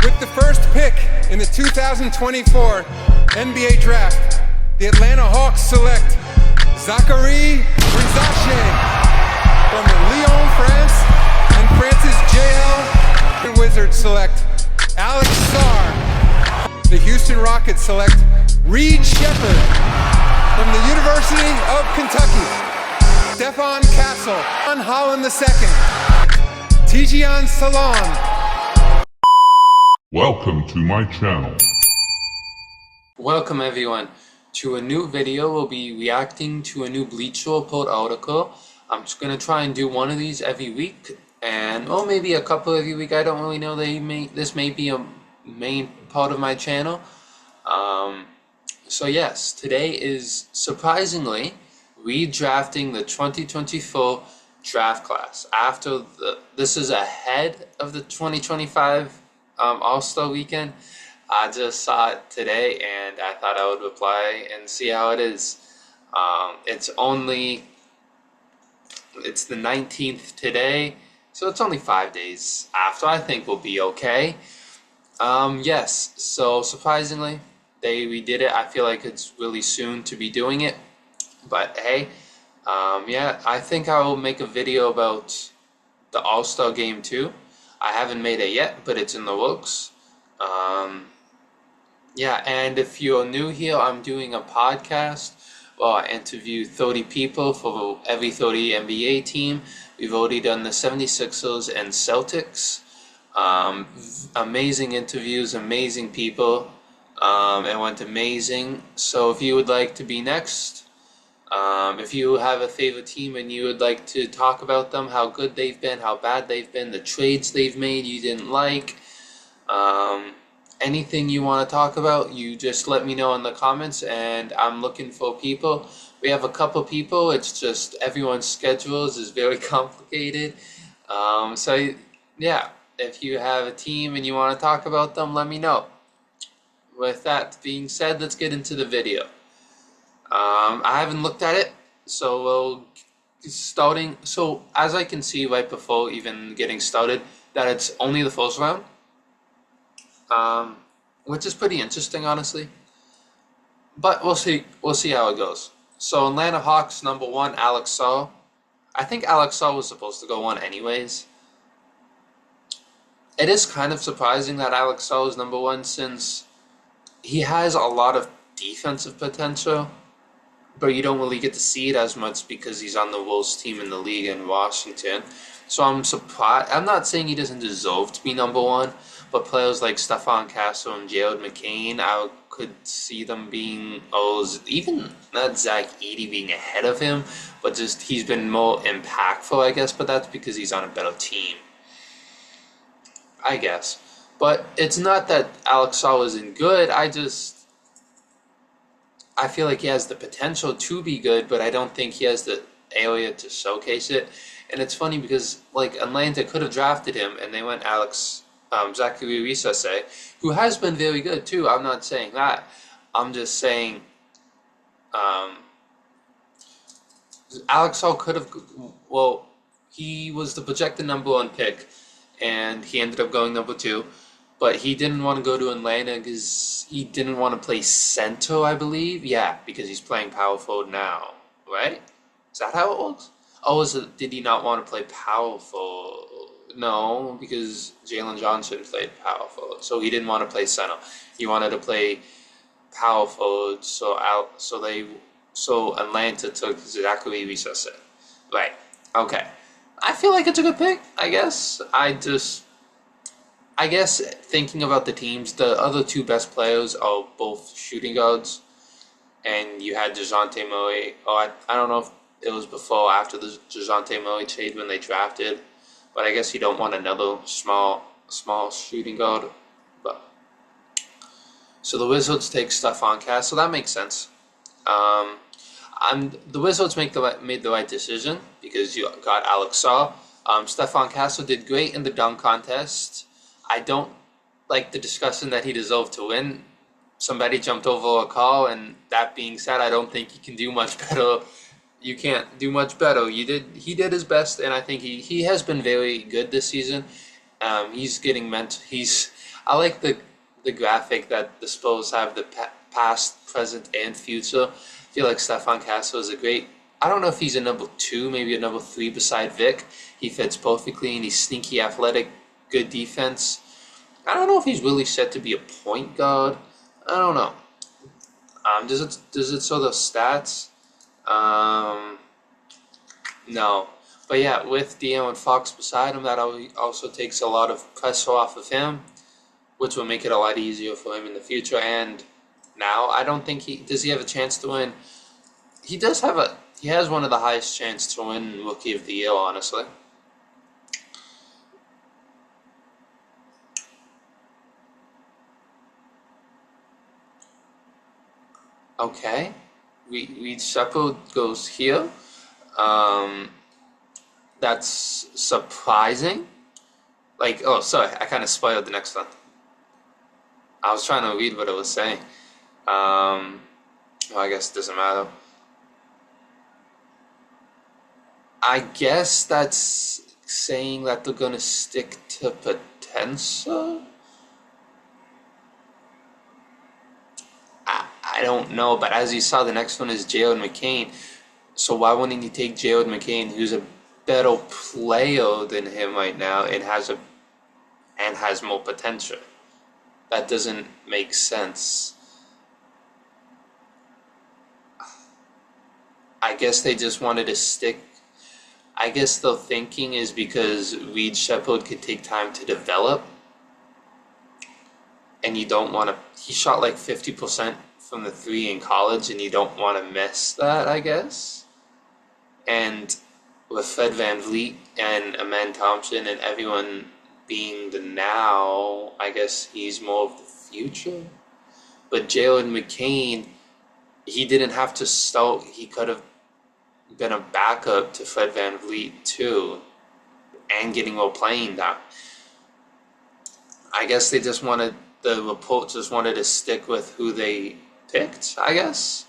With the first pick in the 2024 NBA Draft, the Atlanta Hawks select Zachary Rizache from Lyon, France, and Francis JL. The Wizards select Alex Sarr. The Houston Rockets select Reed Sheppard from the University of Kentucky. Stephon Castle, John Holland II, Tijian Salon. Welcome to my channel. Welcome everyone to a new video. We'll be reacting to a new Bleacher Report article. I'm just going to try and do one of these every week, and or maybe a couple every week. I don't really know. This may be a main part of my channel. So yes, today is surprisingly redrafting the 2024 draft class. This is ahead of the 2025 All-Star Weekend. I just saw it today and I thought I would reply and see how it is. It's the 19th today, so it's only 5 days after. I think we'll be okay. Yes, so surprisingly, we did it. I feel like it's really soon to be doing it, but hey, yeah, I think I will make a video about the All-Star Game too. I haven't made it yet, but it's in the works. Yeah, and if you're new here, I'm doing a podcast. Well, I interview 30 people for every 30 NBA team. We've already done the 76ers and Celtics. Amazing interviews, amazing people. It went amazing. So if you would like to be next, if you have a favorite team and you would like to talk about them, how good they've been, how bad they've been, the trades they've made you didn't like, anything you want to talk about, you just let me know in the comments, and I'm looking for people. We have a couple people, it's just everyone's schedules is very complicated. So yeah, if you have a team and you want to talk about them, let me know. With that being said, let's get into the video. I haven't looked at it, so so as I can see right before even getting started, that it's only the first round, which is pretty interesting, honestly, but we'll see how it goes. So Atlanta Hawks #1, Alex Sarr. I think Alex Sarr was supposed to go on anyways. It is kind of surprising that Alex Sarr is #1 since he has a lot of defensive potential, but you don't really get to see it as much because he's on the worst team in the league in Washington. So I'm surprised. I'm not saying he doesn't deserve to be #1, but players like Stephon Castle and Jared McCain, I could see them being, even not Zach Edey being ahead of him, but just he's been more impactful, I guess, but that's because he's on a better team, I guess. But it's not that Alex Sarr isn't good, I feel like he has the potential to be good, but I don't think he has the area to showcase it. And it's funny because like Atlanta could have drafted him, and they went Zachary Rizache, who has been very good too. I'm not saying that. I'm just saying Alex Sarr could have. Well, he was the projected #1 pick, and he ended up going #2. But he didn't want to go to Atlanta because he didn't want to play center, I believe. Yeah, because he's playing power forward now, right? Is that how it works? Oh, did he not want to play power forward? No, because Jalen Johnson played power forward, so he didn't want to play center. He wanted to play power forward, so Atlanta took Zachary Rizache. Right? Okay. I feel like it's a good pick. I guess thinking about the teams, the other two best players are both shooting guards, and you had DeJounte Murray. I don't know if it was before or after the DeJounte Murray trade when they drafted, but I guess you don't want another small shooting guard. But so the Wizards take Stephon Castle. That makes sense. The Wizards made the right decision because you got Alex Sarr. Stephon Castle did great in the dunk contest. I don't like the discussion that he deserved to win. Somebody jumped over a call, and that being said, I don't think he can do much better. You can't do much better. He did his best, and I think he has been very good this season. He's getting I like the graphic that the Spurs have the past, present, and future. I feel like Stefan Castle is a great. I don't know if he's a number two, maybe a number three beside Vic. He fits perfectly, and he's sneaky, athletic, good defense. I don't know if he's really set to be a point guard. I don't know. Does it show the stats? No. But yeah, with De'Aaron Fox beside him, that also takes a lot of pressure off of him, which will make it a lot easier for him in the future. And now, I don't think does he have a chance to win. He has one of the highest chances to win Rookie of the Year, honestly. Okay, Reed Sheppard goes here. That's surprising. Like, oh, sorry, I kind of spoiled the next one. I was trying to read what it was saying. Well, I guess it doesn't matter. I guess that's saying that they're gonna stick to potential. I don't know, but as you saw, the next one is Jared McCain. So why wouldn't you take Jared McCain, who's a better player than him right now, and has more potential? That doesn't make sense. I guess they just wanted to stick. I guess the thinking is because Reed Sheppard could take time to develop, and you don't want to. He shot like 50% from the three in college, and you don't want to miss that, I guess. And with Fred VanVleet and Amen Thompson and everyone being the now, I guess he's more of the future. But Jalen McCain, he didn't have to start. He could have been a backup to Fred VanVleet too, and getting more playing time. I guess the report just wanted to stick with who they picked, I guess.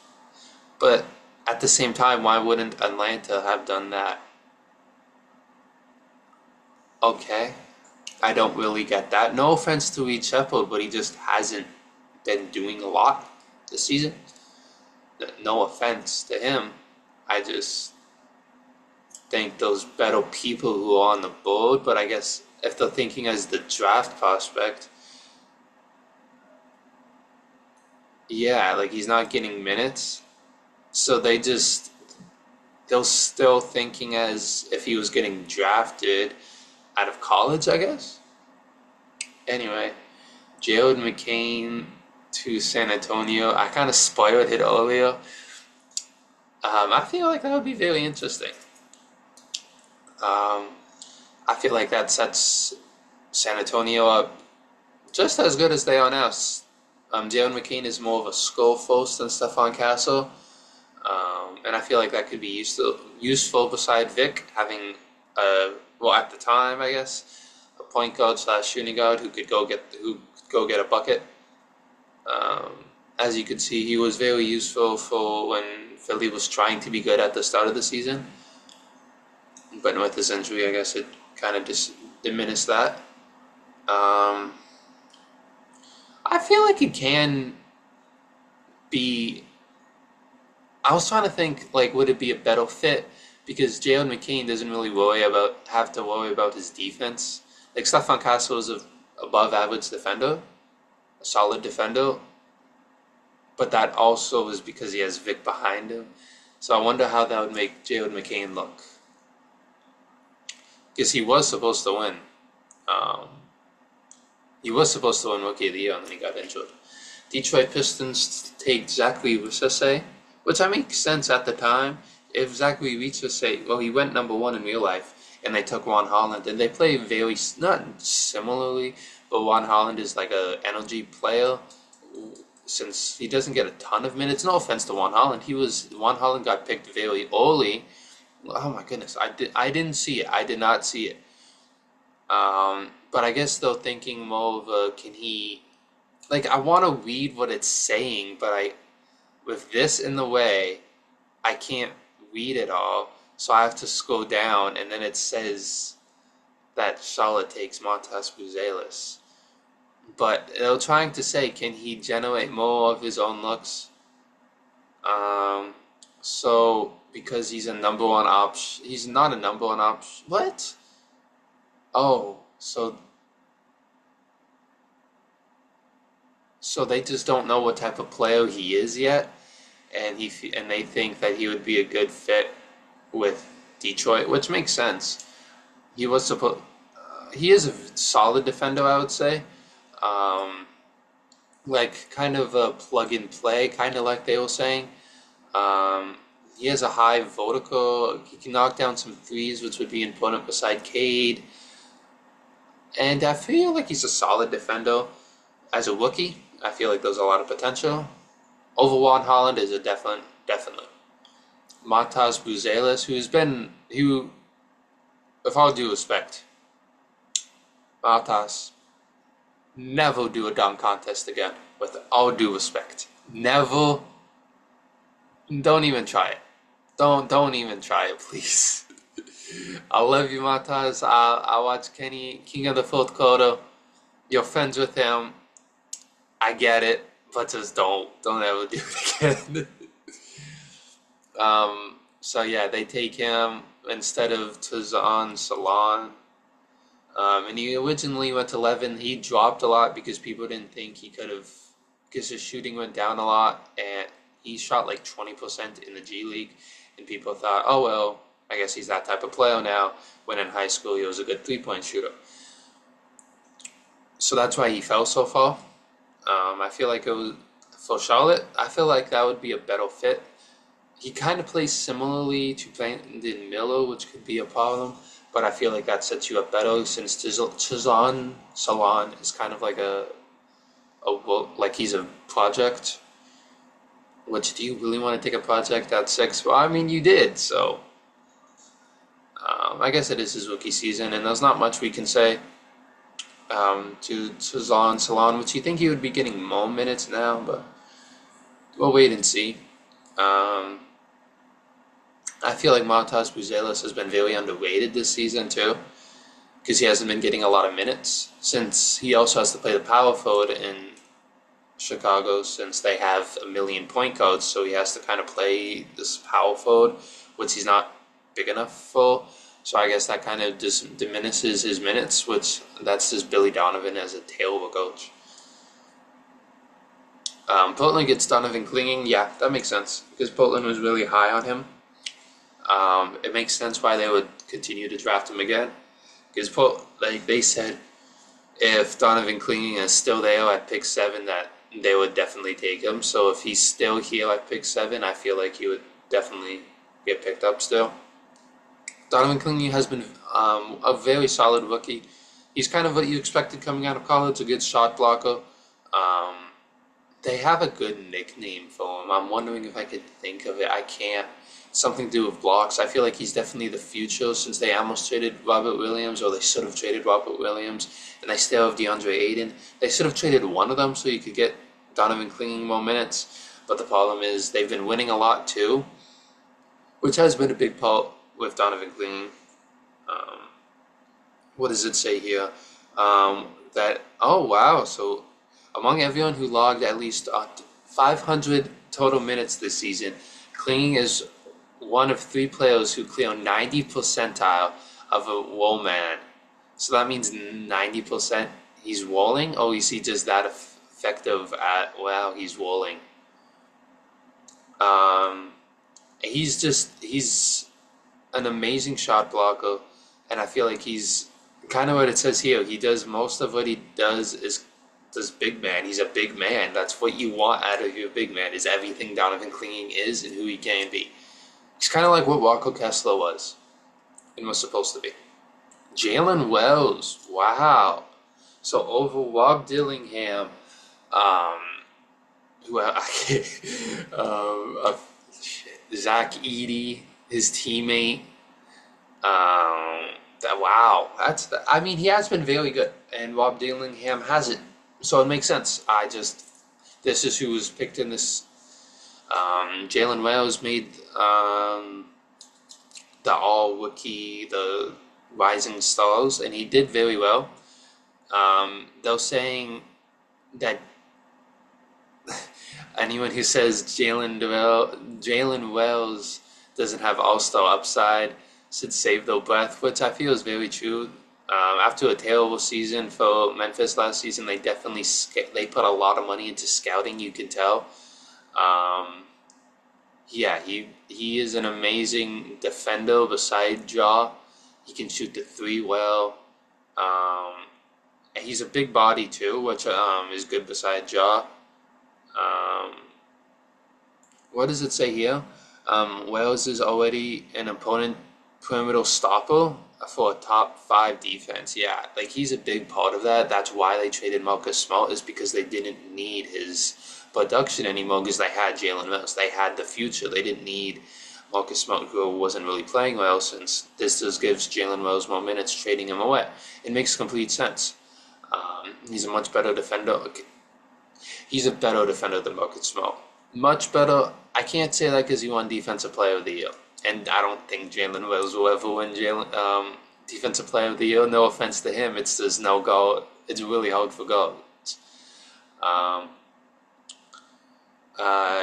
But at the same time, why wouldn't Atlanta have done that? Okay, I don't really get that. No offense to Reed Sheppard, but he just hasn't been doing a lot this season. No offense to him. I just think those better people who are on the board, but I guess if they're thinking as the draft prospect, yeah, like he's not getting minutes. So they're still thinking as if he was getting drafted out of college, I guess. Anyway, Jared McCain to San Antonio. I kind of spoiled it earlier. I feel like that would be very interesting. I feel like that sets San Antonio up just as good as they are now. Jalen McCain is more of a score first than Stefan Castle. And I feel like that could be useful beside Vic, having, at the time, I guess, a point guard / shooting guard who could go get a bucket. As you could see, he was very useful for when Philly was trying to be good at the start of the season. But with his injury, I guess it kind of diminished that. I feel like it can be. I was trying to think, like, would it be a better fit? Because Jalen McCain doesn't really have to worry about his defense. Like, Stefan Castle is an above-average defender, a solid defender. But that also is because he has Vic behind him. So I wonder how that would make Jalen McCain look. Because he was supposed to win. He was supposed to win Rookie of the Year, and then he got injured. Detroit Pistons take Zachary Richardson, which makes sense at the time. If Zachary Richardson, he went number one in real life, and they took Ron Holland, and they play very, not similarly, but Ron Holland is like a energy player, since he doesn't get a ton of minutes. No offense to Ron Holland. Ron Holland got picked very early. Oh my goodness, I didn't see it. I did not see it. But I guess they're thinking more of can he, like, I want to read what it's saying, but with this in the way, I can't read it all, so I have to scroll down, and then it says that Charlotte takes Montas Buzelis. but they're trying to say, can he generate more of his own looks? Um, so because he's a number one option, he's not a number one option. What? Oh, so they just don't know what type of player he is yet, and and they think that he would be a good fit with Detroit, which makes sense. He was supposed. He is a solid defender, I would say. Um, like kind of a plug and play, kind of like they were saying. Um, he has a high vertical. He can knock down some threes, which would be important beside Cade. And I feel like he's a solid defender as a rookie. I feel like there's a lot of potential. Over Juan Holland is a definitely. Matas Buzelis, who, with all due respect, Matas, never do a dunk contest again. With all due respect, never. Don't even try it. Don't even try it, please. I love you, Matas. I watch Kenny, King of the Fourth Quarter. You're friends with him. I get it, but just don't ever do it again. So yeah, they take him instead of Tazan Salon. And he originally went to 11. He dropped a lot because people didn't think he could have, because his shooting went down a lot, and he shot like 20% in the G League, and people thought, oh well, I guess he's that type of player now, when in high school he was a good three-point shooter. So that's why he fell so far. I feel like it was, for Charlotte, I feel like that would be a better fit. He kind of plays similarly to Brandon Miller, which could be a problem, but I feel like that sets you up better since Tizan Salon is kind of like like he's a project. Which, do you really want to take a project at 6? Well, I mean, you did, so I guess it is his rookie season, and there's not much we can say to Tizan Salon, which you think he would be getting more minutes now, but we'll wait and see. I feel like Matas Buzelis has been very underrated this season too, because he hasn't been getting a lot of minutes, since he also has to play the power forward in Chicago, since they have a million point guards, so he has to kind of play this power forward, which he's not big enough for. So I guess that kind of just diminishes his minutes, which that's just Billy Donovan as a terrible coach. Portland gets Donovan Clinging. Yeah, that makes sense, because Portland was really high on him. It makes sense why they would continue to draft him again, because like they said, if Donovan Clinging is still there at pick 7, that they would definitely take him. So if he's still here at pick 7, I feel like he would definitely get picked up still. Donovan Clinging has been a very solid rookie. He's kind of what you expected coming out of college, a good shot blocker. They have a good nickname for him. I'm wondering if I could think of it. I can't. Something to do with blocks. I feel like he's definitely the future, since they almost traded Robert Williams, or they should have traded Robert Williams, and they still have DeAndre Ayton. They should have traded one of them so you could get Donovan Clinging more minutes. But the problem is they've been winning a lot too, which has been a big part with Donovan Clinging. What does it say here? That, oh wow, so among everyone who logged at least 500 total minutes this season, Clinging is one of 3 players who clear 90 percentile of a wall man. So that means 90% he's walling? Oh, is he just that effective at, wow, he's walling. He's an amazing shot blocker, and I feel like he's kind of what it says here. He does most of what he does big man. He's a big man. That's what you want out of your big man, is everything Donovan Clinging is and who he can be. He's kind of like what Walker Kessler was and was supposed to be. Jalen Wells, wow. So over Rob Dillingham, Zach Edey, his teammate. I mean, he has been very good, and Rob Dillingham hasn't. So it makes sense. This is who was picked in this. Jalen Wells made the all-rookie, the Rising Stars, and he did very well. They're saying that anyone who says Jalen Wells doesn't have all-star upside should save their breath, which I feel is very true. After a terrible season for Memphis last season, they definitely they put a lot of money into scouting. You can tell. Yeah, he is an amazing defender beside Ja. He can shoot the three well. And he's a big body too, which is good beside Ja. Um, what does it say here? Wells is already an opponent perimeter stopper for a top five defense. Yeah, like he's a big part of that. That's why they traded Marcus Smart, is because they didn't need his production anymore because they had Jalen Wells. They had the future. They didn't need Marcus Smart, who wasn't really playing well, since this just gives Jalen Wells more minutes, trading him away. It makes complete sense. He's a much better defender. He's a better defender than Marcus Smart. Much better. I can't say that because he won Defensive Player of the Year. And I don't think Jalen Wells will ever win Defensive Player of the Year. No offense to him. It's just no guard. It's really hard for guards.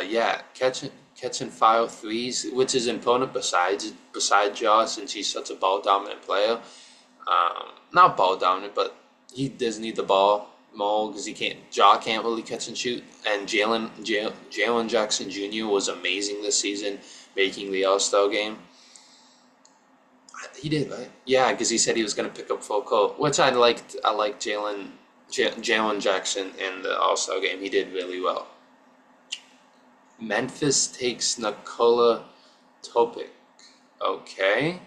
Yeah, catching foul threes, which is important besides Ja, since he's such a ball dominant player. Not ball dominant, but he does need the ball more because Ja can't really catch and shoot. And Jalen Jackson Jr. was amazing this season, making the All-Star game. He did, right? Yeah, because he said he was going to pick up full court, which I liked. I liked Jalen Jackson in the All-Star game. He did really well. Memphis takes Nikola Topic. Okay.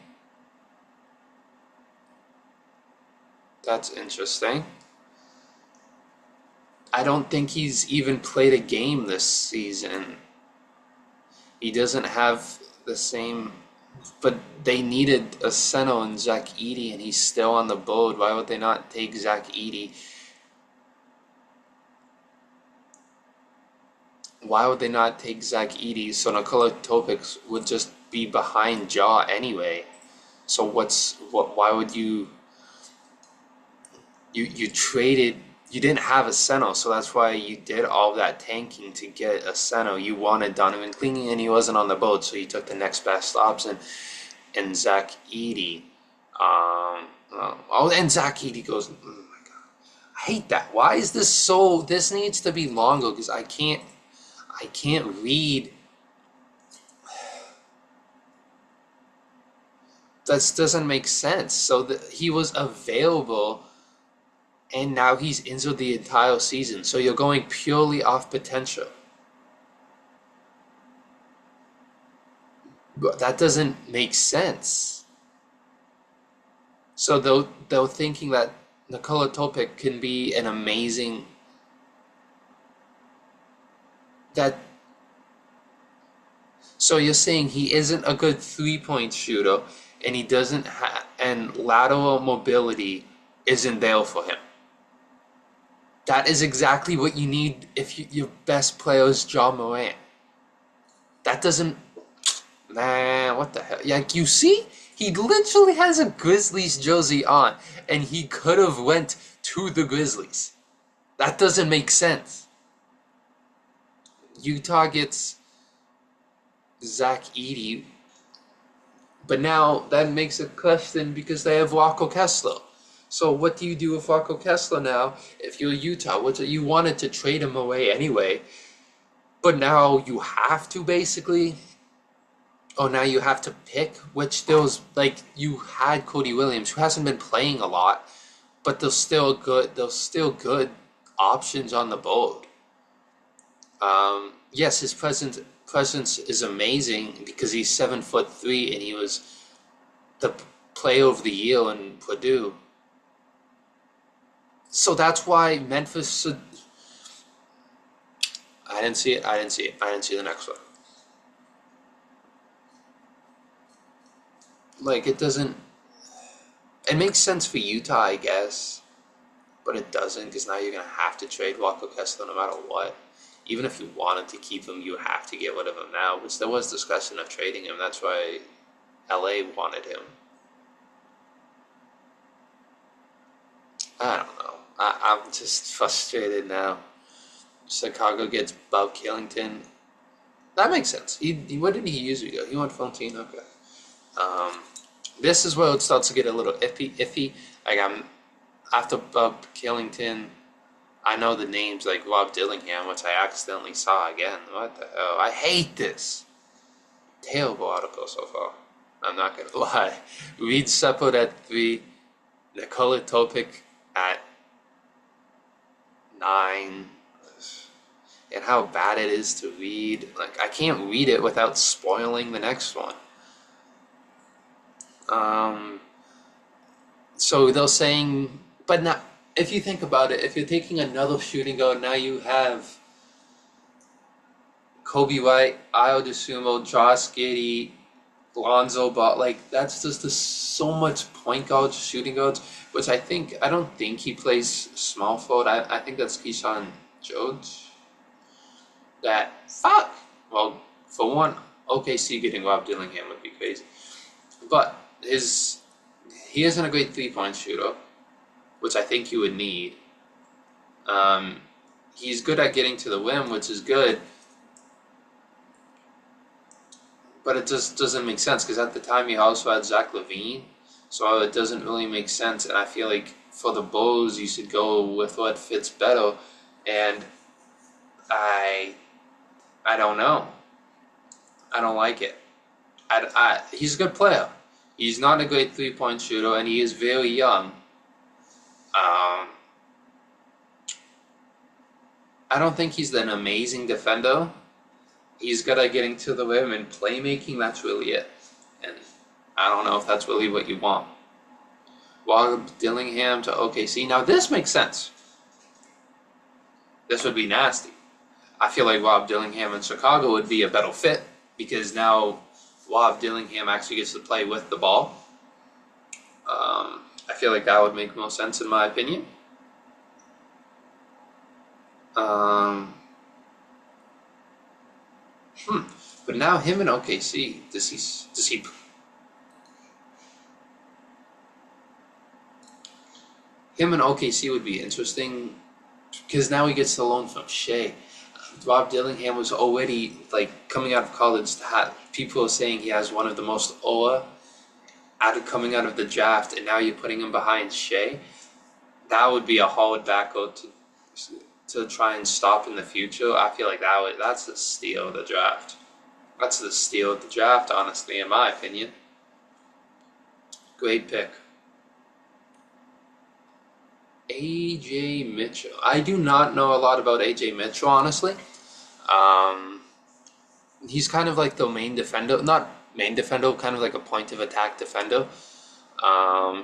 That's interesting. I don't think he's even played a game this season. He doesn't have the same, but they needed a center in Zach Edey, and he's still on the board. Why would they not take Zach Edey? Why would they not take Zach Edey? So Nikola Topic would just be behind Ja anyway. So why would you traded, you didn't have a center, so that's why you did all that tanking to get a center. You wanted Donovan Clingan, and he wasn't on the boat, so you took the next best option and Zach Edey. And Zach Edey goes, oh my God, I hate that. Why is this so, this needs to be longer because I can't read. That doesn't make sense. So he was available, and now he's injured the entire season. So you're going purely off potential. But that doesn't make sense. So they're thinking that Nikola Topic can be an amazing. So you're saying he isn't a good 3-point shooter, and he doesn't and lateral mobility isn't there for him. That is exactly what you need if your best player is Ja Morant. That doesn't, man, what the hell? Like, you see, he literally has a Grizzlies jersey on, and he could have went to the Grizzlies. That doesn't make sense. Utah gets Zach Edey, but now that makes a question because they have Walker Kessler. So what do you do with Walker Kessler now if you're Utah? You wanted to trade him away anyway, but now you have to basically. Oh, now you have to pick, which there was, like, you had Cody Williams, who hasn't been playing a lot, but there's still good options on the board. Yes, his presence is amazing because he's 7'3" and he was the player of the year in Purdue. So that's why Memphis should. I didn't see it. I didn't see the next one. Like, it doesn't. It makes sense for Utah, I guess, but it doesn't because now you're gonna have to trade Walker Kessler no matter what. Even if you wanted to keep him, you have to get rid of him now, which there was discussion of trading him. That's why LA wanted him. I don't know. I'm just frustrated now. Chicago gets Bob Killington. That makes sense. What did he usually go? He went 14. Okay. This is where it starts to get a little iffy. Like I'm after Bob Killington. I know the names like Rob Dillingham, which I accidentally saw again. What the hell? I hate this. Terrible article so far. I'm not gonna lie. Reed Seppelt at 3, Nikola Topic at 9, and how bad it is to read. Like I can't read it without spoiling the next one. So they're saying, but not. If you think about it, if you're taking another shooting guard, now you have Kobe White, Ayo DeSumo, Josh Giddey, Lonzo Ball. Like that's just so much point guards, shooting guards, which I don't think he plays small forward. I think that's Keyshawn George. That fuck. Well, for one, OKC getting Rob Dillingham would be crazy, but he isn't a great 3-point shooter, which I think you would need. He's good at getting to the rim, which is good, but it just doesn't make sense because at the time he also had Zach LaVine, so it doesn't really make sense. And I feel like for the Bulls, you should go with what fits better. And I don't know. I don't like it. He's a good player. He's not a great 3-point shooter, and he is very young. I don't think he's an amazing defender. He's good at getting to the rim and playmaking. That's really it. And I don't know if that's really what you want. Rob Dillingham to OKC. Now this makes sense. This would be nasty. I feel like Rob Dillingham in Chicago would be a better fit because now Rob Dillingham actually gets to play with the ball. I feel like that would make more sense in my opinion. But now him in OKC, does he? Him in OKC would be interesting because now he gets the loan from Shea. Rob Dillingham was already like coming out of college. People are saying he has one of the most aura coming out of the draft, and now you're putting him behind Shea. That would be a hard backcourt to try and stop in the future. I feel like that's the steal of the draft. That's the steal of the draft, honestly, in my opinion. Great pick. AJ Mitchell. I do not know a lot about AJ Mitchell, honestly. He's kind of like the main defender. Not main defender, kind of like a point of attack defender.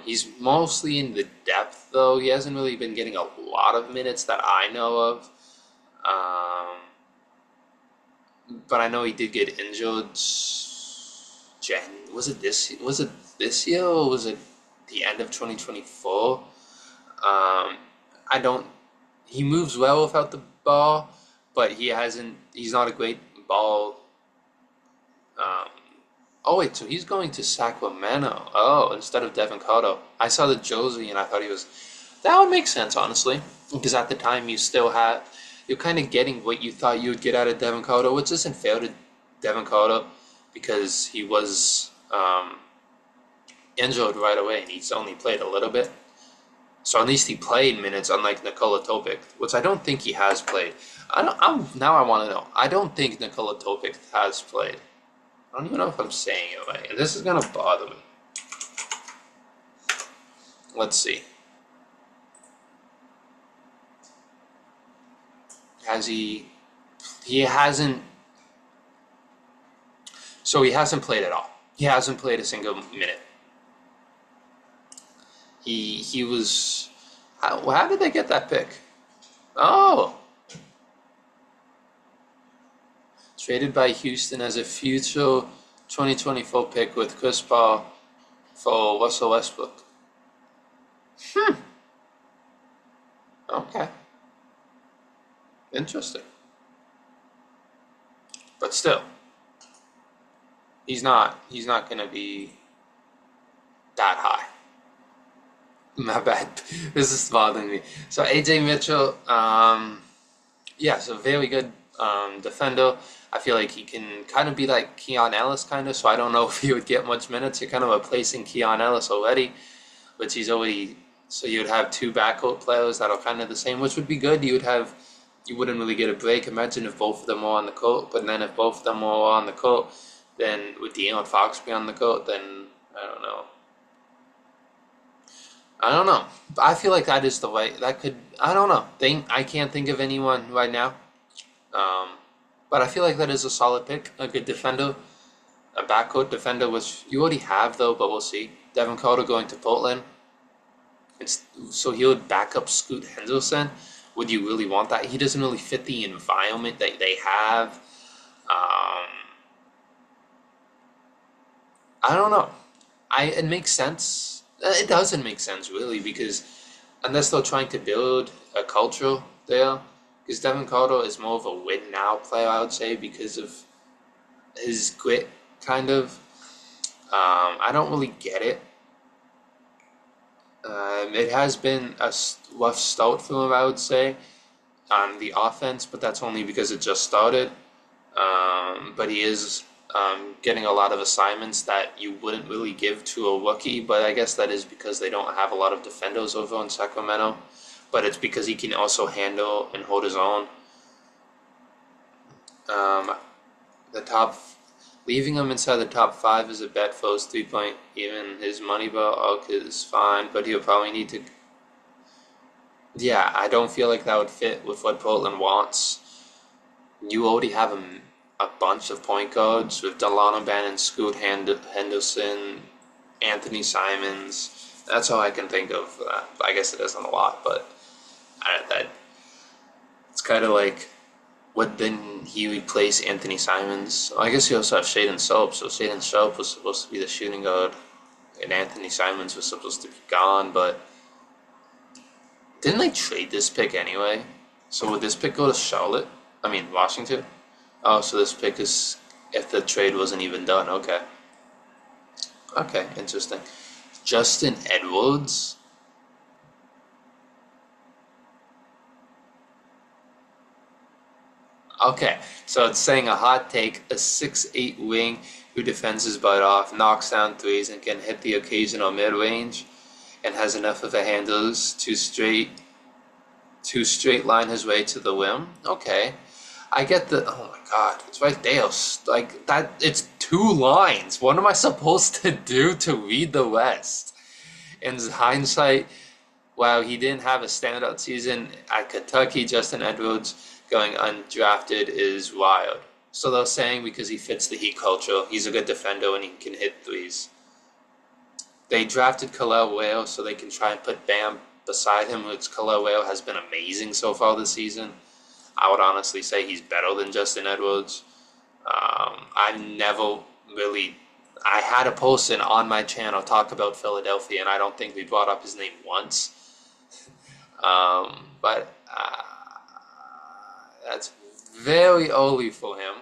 He's mostly in the depth, though. He hasn't really been getting a lot of minutes that I know of. But I know he did get injured. Was it this year or was it the end of 2024? He moves well without the ball, but he's not a great ball. So he's going to Sacramento. Oh, instead of Devin Carter. I saw the jersey and I thought that would make sense, honestly. Because at the time you're kind of getting what you thought you would get out of Devin Carter, which isn't fair to Devin Carter because he was injured right away and he's only played a little bit. So at least he played minutes, unlike Nikola Topic, which I don't think he has played. Now I want to know. I don't think Nikola Topic has played. I don't even know if I'm saying it right, and this is gonna bother me. Let's see. Has he? He hasn't. So he hasn't played at all. He hasn't played a single minute. He was. How did they get that pick? Oh. Traded by Houston as a future 2024 pick with Chris Paul for Russell Westbrook. Okay. Interesting. But still, he's not going to be that high. My bad. This is bothering me. So AJ Mitchell, Yeah, so very good defender. I feel like he can kind of be like Keon Ellis, kind of. So I don't know if he would get much minutes. You're kind of replacing Keon Ellis already, which he's already. So you would have two backcourt players that are kind of the same, which would be good. You wouldn't really get a break. Imagine if both of them were on the court, but then if both of them were on the court, then with De'Aaron Fox be on the court, then I don't know. I don't know. I feel like that is the way that could. I don't know. I can't think of anyone right now. Um, but I feel like that is a solid pick, a good defender, a backcourt defender, which you already have though. But we'll see. Devin Carter going to Portland. So he would back up Scoot Henderson. Would you really want that? He doesn't really fit the environment that they have. I don't know. It makes sense. It doesn't make sense really because unless they're trying to build a culture there, because Devin Carter is more of a win now player, I would say, because of his grit, kind of. I don't really get it. It has been a rough start for him, I would say, on the offense, but that's only because it just started. But he is getting a lot of assignments that you wouldn't really give to a rookie, but I guess that is because they don't have a lot of defenders over in Sacramento. But it's because he can also handle and hold his own. The top, leaving him inside the top 5 is a bet for his 3-point. Even his money ball is fine, but he'll probably need to. Yeah, I don't feel like that would fit with what Portland wants. You already have a bunch of point guards with Delano Bannon, Scoot Henderson, Anthony Simons. That's all I can think of. I guess it isn't a lot, but that it's kind of like, what then he replace Anthony Simons? I guess you also have Shaedon Sharpe. So Shaedon Sharpe was supposed to be the shooting guard, and Anthony Simons was supposed to be gone. But didn't they trade this pick anyway? So would this pick go to Charlotte? I mean Washington. Oh, so this pick is if the trade wasn't even done. Okay. Okay, interesting. Justin Edwards. Okay, so it's saying a hot take, a 6'8" wing who defends his butt off, knocks down threes, and can hit the occasional mid-range, and has enough of a handles to straight line his way to the rim. Okay, I get the. Oh my God, it's right there. Like that, it's 2 lines. What am I supposed to do to read the rest? In hindsight, while he didn't have a standout season at Kentucky, Justin Edwards going undrafted is wild. So they're saying because he fits the Heat culture, he's a good defender and he can hit threes. They drafted Khalil Whale so they can try and put Bam beside him, which Khalil Whale has been amazing so far this season. I would honestly say he's better than Justin Edwards. I never really. I had a person on my channel talk about Philadelphia, and I don't think we brought up his name once. But that's very early for him.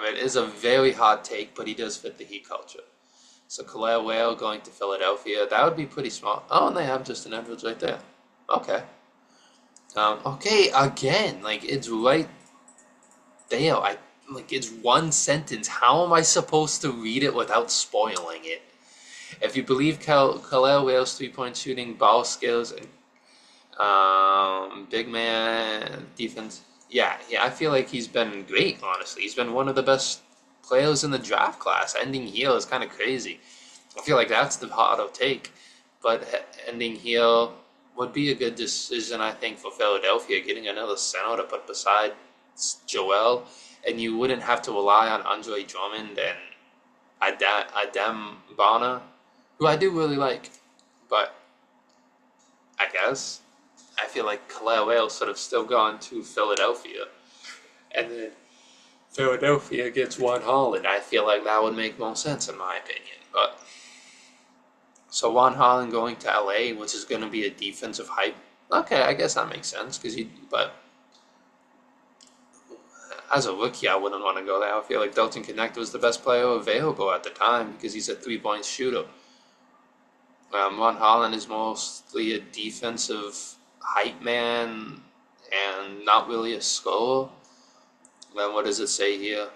It is a very hot take, but he does fit the Heat culture. So Khalil Whale going to Philadelphia, that would be pretty smart. Oh, and they have Justin Edwards right there. Okay. Okay, again, like it's right there. It's one sentence. How am I supposed to read it without spoiling it? If you believe Khalil Whale's 3-point shooting, ball skills, and big man defense, yeah, I feel like he's been great. Honestly, he's been one of the best players in the draft class. Ending here is kind of crazy. I feel like that's the harder take, but ending here would be a good decision, I think, for Philadelphia, getting another center to put beside Joel, and you wouldn't have to rely on Andre Drummond and Adem Bana, who I do really like, but I guess I feel like Khalil Whale should have still gone to Philadelphia, and then Philadelphia gets Juan Holland. I feel like that would make more sense in my opinion, but. So Juan Holland going to LA, which is going to be a defensive hype. Okay, I guess that makes sense but as a rookie, I wouldn't want to go there. I feel like Dalton Knecht was the best player available at the time because he's a 3-point shooter. Juan Holland is mostly a defensive hype man, and not really a scorer. Then what does it say here?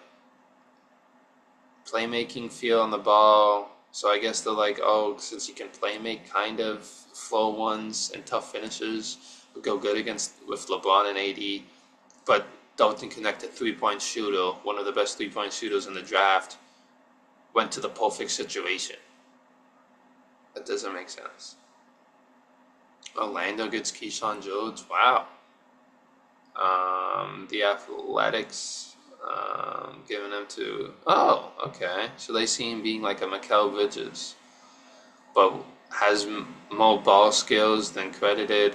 Playmaking, feel on the ball. So I guess they're like, oh, since he can playmake, kind of flow ones and tough finishes would go good with LeBron and AD. But Dalton Knecht, a 3-point shooter, one of the best 3-point shooters in the draft, went to the perfect situation. That doesn't make sense. Orlando gets Keyshawn George. Wow. The Athletics giving him to... Oh, okay. So they see him being like a Mikal Bridges, but has more ball skills than credited.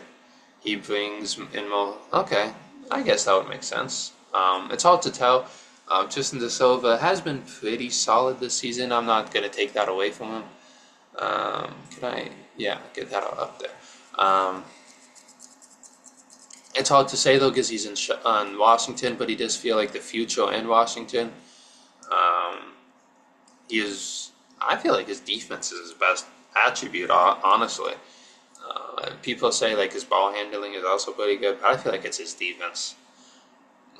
He brings in more... Okay, I guess that would make sense. It's hard to tell. Tristan da Silva has been pretty solid this season. I'm not going to take that away from him. Can I... Yeah, get that up there. It's hard to say though because he's in Washington, but he does feel like the future in Washington. I feel like his defense is his best attribute, honestly. People say like his ball handling is also pretty good, but I feel like it's his defense.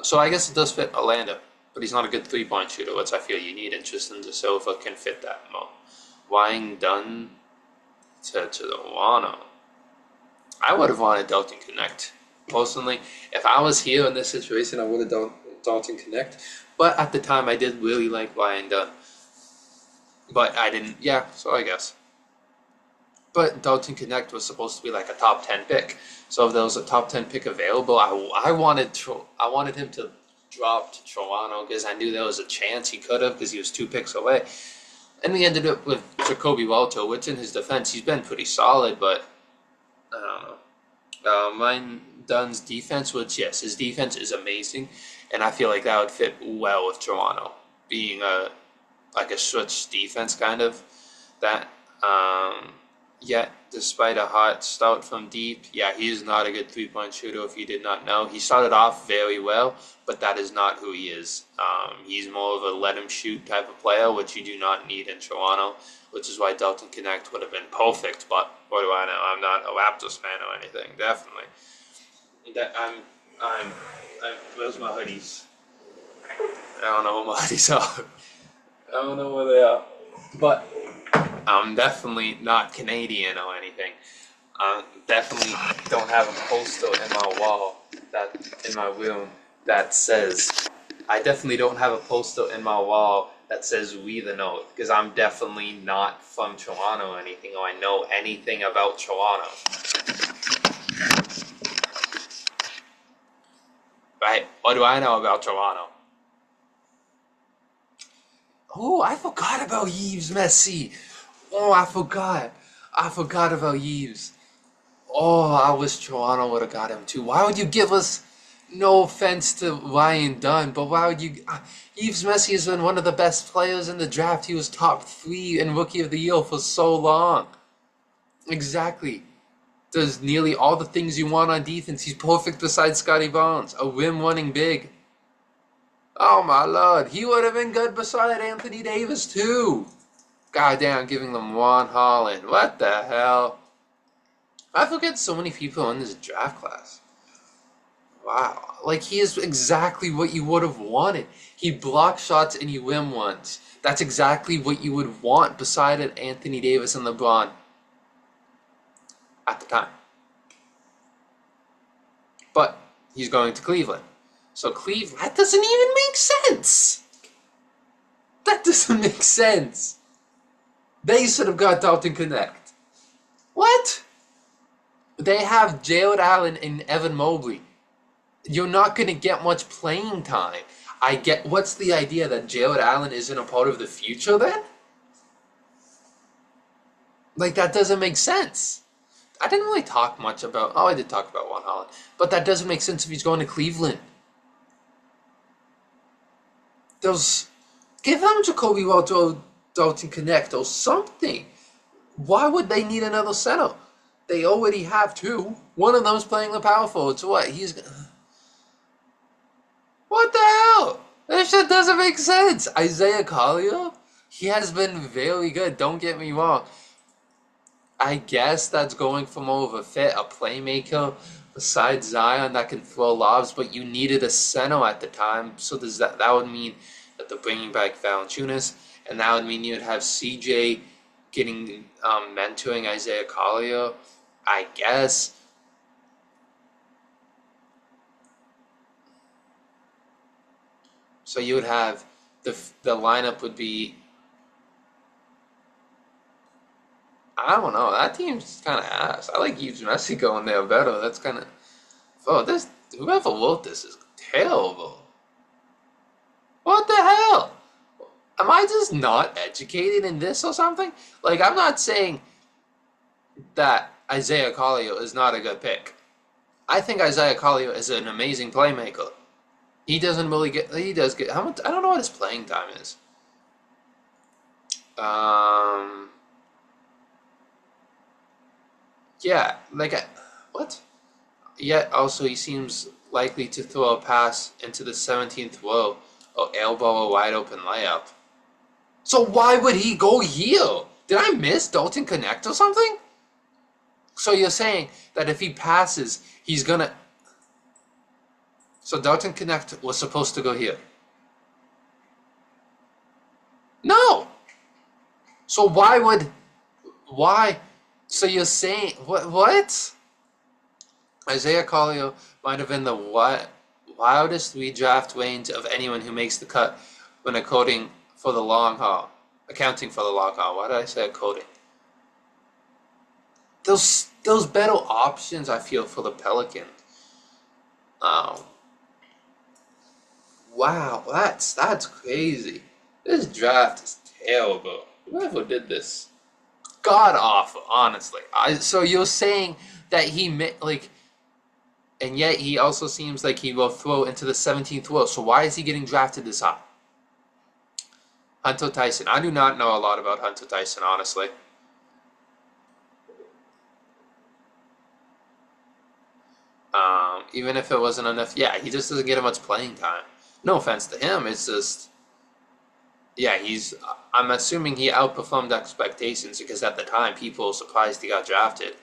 So I guess it does fit Orlando, but he's not a good 3-point shooter, which I feel you need, and Tristan da Silva can fit that more. Ryan Dunn to Toronto. I would have wanted Dalton Knecht. Personally, if I was here in this situation, I would have done Dalton Knecht. But at the time, I did really like Ryan Dunn. But I didn't, so I guess. But Dalton Knecht was supposed to be like a top 10 pick. So if there was a top 10 pick available, I wanted him to drop to Toronto because I knew there was a chance he could have because he was 2 picks away. And we ended up with Jacoby Walter, which in his defense, he's been pretty solid, but I don't know. Ryan Dunn's defense, which, yes, his defense is amazing, and I feel like that would fit well with Toronto, being a switch defense kind of. That, yet, despite a hot start from deep, he's not a good 3-point shooter if you did not know. He started off very well, but that is not who he is. He's more of a let-him-shoot type of player, which you do not need in Toronto, which is why Dalton Knecht would have been perfect, but what do I know? I'm not a Raptors fan or anything, definitely. Where's my hoodies? I don't know what my hoodies are. I don't know where they are. But I'm definitely not Canadian or anything. Definitely don't have a poster in my wall, in my room, that says... I definitely don't have a poster in my wall that says "We the North" because I'm definitely not from Toronto or anything, or I know anything about Toronto. Right? What do I know about Toronto? Oh, I forgot about Yves Messi. Oh, I forgot. I forgot about Yves. Oh, I wish Toronto would have got him too. Why would you give us... No offense to Ryan Dunn, but why would you... Yves Messi has been one of the best players in the draft. He was top 3 in Rookie of the Year for so long. Exactly. Does nearly all the things you want on defense. He's perfect beside Scotty Barnes. A rim-running big. Oh my lord. He would have been good beside Anthony Davis too. Goddamn, giving them Ron Holland. What the hell? I forget so many people in this draft class. Wow, like he is exactly what you would have wanted. He blocks shots and he rim ones. That's exactly what you would want beside an Anthony Davis and LeBron at the time. But he's going to Cleveland. So Cleveland, that doesn't even make sense. That doesn't make sense. They should have got Dalton Knecht. What? They have Jared Allen and Evan Mobley. You're not going to get much playing time. What's the idea that Jared Allen isn't a part of the future then? Like, that doesn't make sense. I didn't really talk much about... Oh, I did talk about Ron Holland. But that doesn't make sense if he's going to Cleveland. Give them Jacoby Walter or Dalton Knecht or something. Why would they need another center? They already have 2. One of them's playing the power forward. So what? What the hell? This shit doesn't make sense. Isaiah Collier? He has been very good, don't get me wrong. I guess that's going for more of a fit, a playmaker, besides Zion that can throw lobs, but you needed a center at the time. So does that would mean that they're bringing back Valanciunas, and that would mean you'd have CJ getting mentoring Isaiah Collier, I guess. So you would have the lineup would be. I don't know. That team's kind of ass. I like Yves Mexico in there better. That's kind of. Oh, this whoever wrote this is terrible. What the hell? Am I just not educated in this or something? Like, I'm not saying that Isaiah Collier is not a good pick. I think Isaiah Collier is an amazing playmaker. He doesn't really get. He does get. How much? I don't know what his playing time is. Yeah, like what? Yet also he seems likely to throw a pass into the 17th row or elbow a wide open layup. So why would he go here? Did I miss Dalton Connect or something? So you're saying that if he passes, he's gonna. So Dalton Connect was supposed to go here. No. So why? So you're saying what? Isaiah Collier might have been the wildest redraft range of anyone who makes the cut when accounting for the long haul. Why did I say coding? Those better options I feel for the Pelicans. Wow, that's crazy. This draft is terrible. Whoever did this, god awful. Honestly, so you're saying that he like. And yet he also seems like he will throw into the 17th row. So why is he getting drafted this high? Hunter Tyson. I do not know a lot about Hunter Tyson, honestly. Even if it wasn't enough. Yeah, he just doesn't get much playing time. No offense to him. It's just... Yeah, I'm assuming he outperformed expectations because at the time people were surprised he got drafted.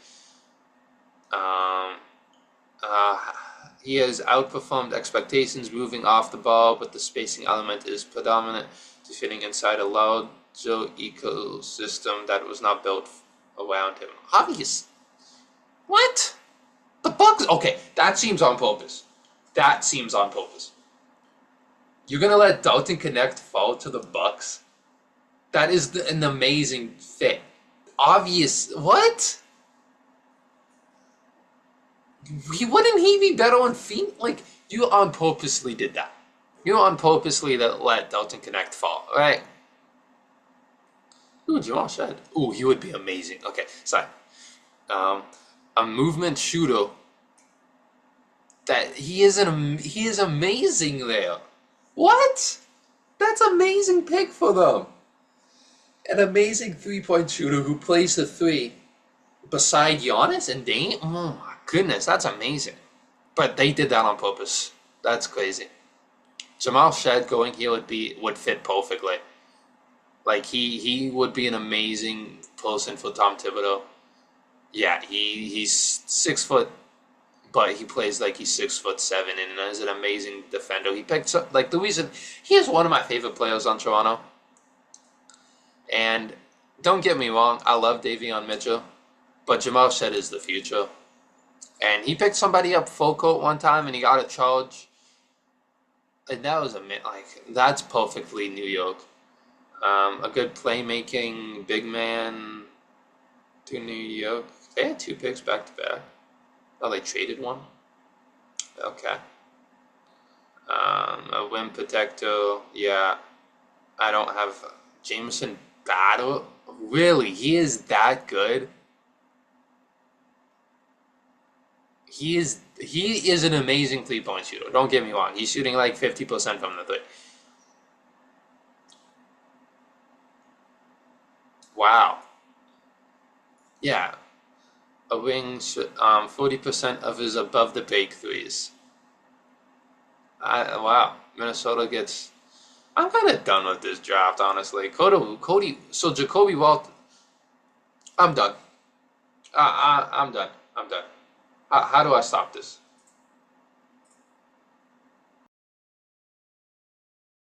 He has outperformed expectations moving off the ball, but the spacing element is predominant to fitting inside a larger ecosystem that was not built around him. Obvious. What? The Bucks? Okay, that seems on purpose. You're gonna let Dalton Connect fall to the Bucks? That is an amazing fit. Obvious. What? Wouldn't he be better on feet? Like, you on purposely did that. You on purposely let Dalton Connect fall, right? Ooh, Jamal Shead. Ooh, he would be amazing. Okay, sorry. A movement shooter. That he is amazing there. What? That's amazing pick for them. An amazing three-point shooter who plays the three beside Giannis and Dame. Oh my goodness, that's amazing. But they did that on purpose. That's crazy. Jamal Shead going here would fit perfectly. Like he would be an amazing person for Tom Thibodeau. Yeah, he's 6 foot, but he plays like he's 6'7" and is an amazing defender. He picked like the reason he is one of my favorite players on Toronto. And don't get me wrong, I love Davion Mitchell, but Jamal Shead is the future. And he picked somebody up full court one time, and he got a charge. And that was that's perfectly New York. A good playmaking big man to New York. They had 2 picks back to back. Oh, they traded one? Okay. A rim protector. Yeah. I don't have Jameson Battle. Really? He is that good? He is an amazing three-point shooter. Don't get me wrong. He's shooting like 50% from the three. Wow. Yeah. A wing 40% of his above the break threes. Wow. Minnesota gets... I'm kind of done with this draft, honestly. So Jacoby Walton... I'm done. I'm done. How do I stop this?